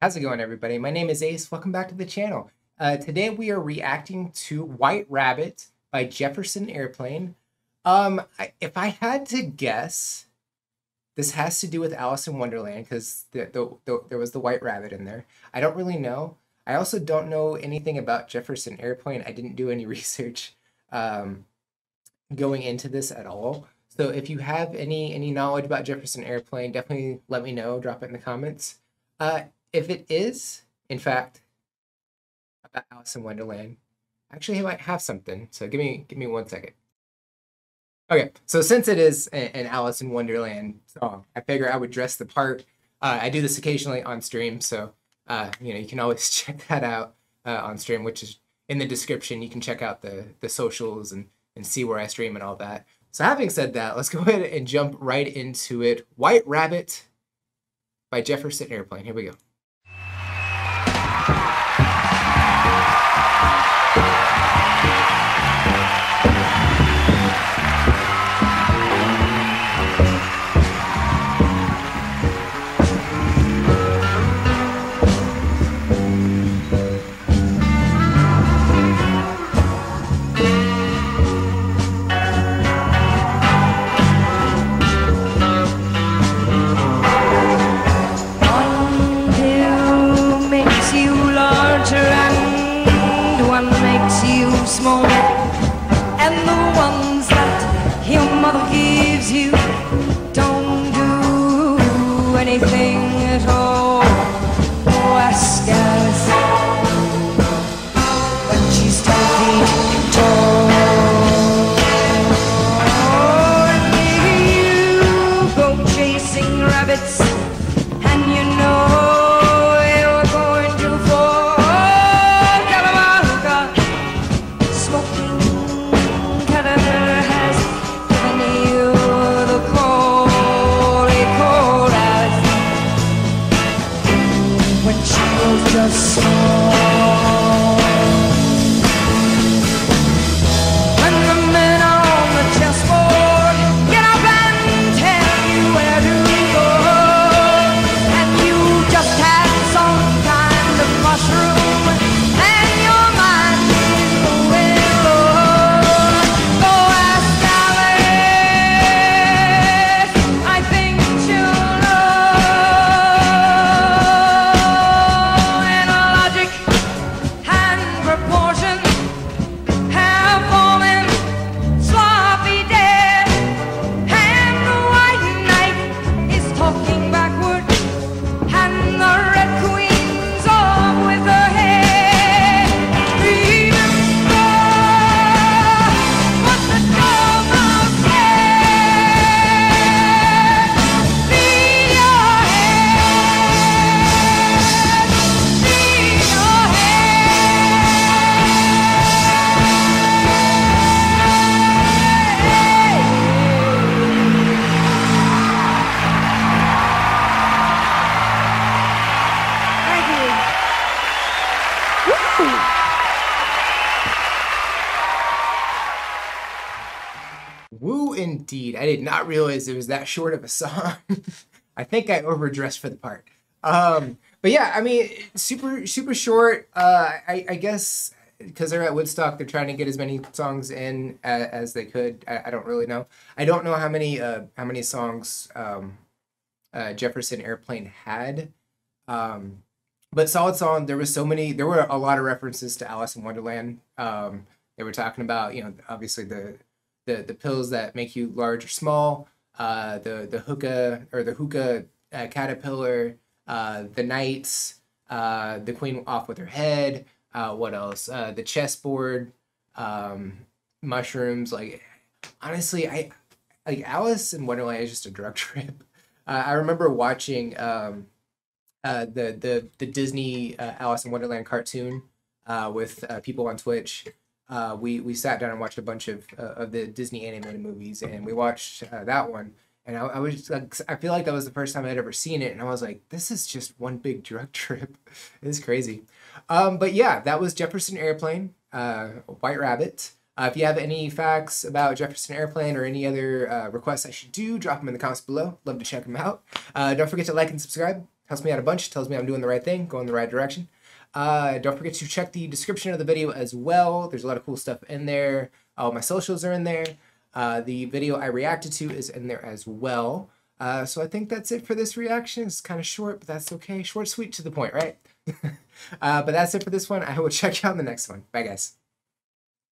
How's it going, everybody? My name is Ace. Welcome back to the channel. Today we are reacting to White Rabbit by Jefferson Airplane. If I had to guess, this has to do with Alice in Wonderland because there was the White Rabbit in there. I don't really know. I also don't know anything about Jefferson Airplane. I didn't do any research going into this at all. So if you have any knowledge about Jefferson Airplane, definitely let me know. Drop it in the comments. If it is, in fact, about Alice in Wonderland, actually I might have something. So give me 1 second. Okay, so since it is an Alice in Wonderland song, I figure I would dress the part. I do this occasionally on stream, so you can always check that out on stream, which is in the description. You can check out the socials and see where I stream and all that. So having said that, let's go ahead and jump right into it. White Rabbit by Jefferson Airplane. Here we go. Small, and the ones that your mother gives you don't do anything at all. Oh, ask Alice when she's 10 feet tall. Oh, and you go chasing rabbits, and you know just small. When the men on the chessboard get up and tell you where to go, and you just had some kind of mushroom and your mind is going low, go ask Alice, I think she'll know. Woo, indeed. I did not realize it was that short of a song. I think I overdressed for the part. But yeah, I mean, super short. I guess because they're at Woodstock, they're trying to get as many songs in as they could. I don't really know. I don't know how many songs Jefferson Airplane had. But solid song. There was so many. There were a lot of references to Alice in Wonderland. They were talking about, obviously the pills that make you large or small, the hookah caterpillar, the knights, the queen off with her head. What else? The chessboard, mushrooms. Like, honestly, I like Alice in Wonderland is just a drug trip. I remember watching the Disney Alice in Wonderland cartoon with people on Twitch. We sat down and watched a bunch of the Disney animated movies, and we watched that one. And I was like, I feel like that was the first time I'd ever seen it, and I was like, this is just one big drug trip. It's crazy. But yeah, that was Jefferson Airplane, White Rabbit. If you have any facts about Jefferson Airplane or any other requests I should do, drop them in the comments below. Love to check them out. Don't forget to like and subscribe. Helps me out a bunch. Tells me I'm doing the right thing, going the right direction. Don't forget to check the description of the video as well. There's a lot of cool stuff in there. All my socials are in there. The video I reacted to is in there as well. So I think that's it for this reaction. It's kind of short, but that's okay. Short, sweet, to the point, right? But that's it for this one. I will check you out in the next one. Bye, guys.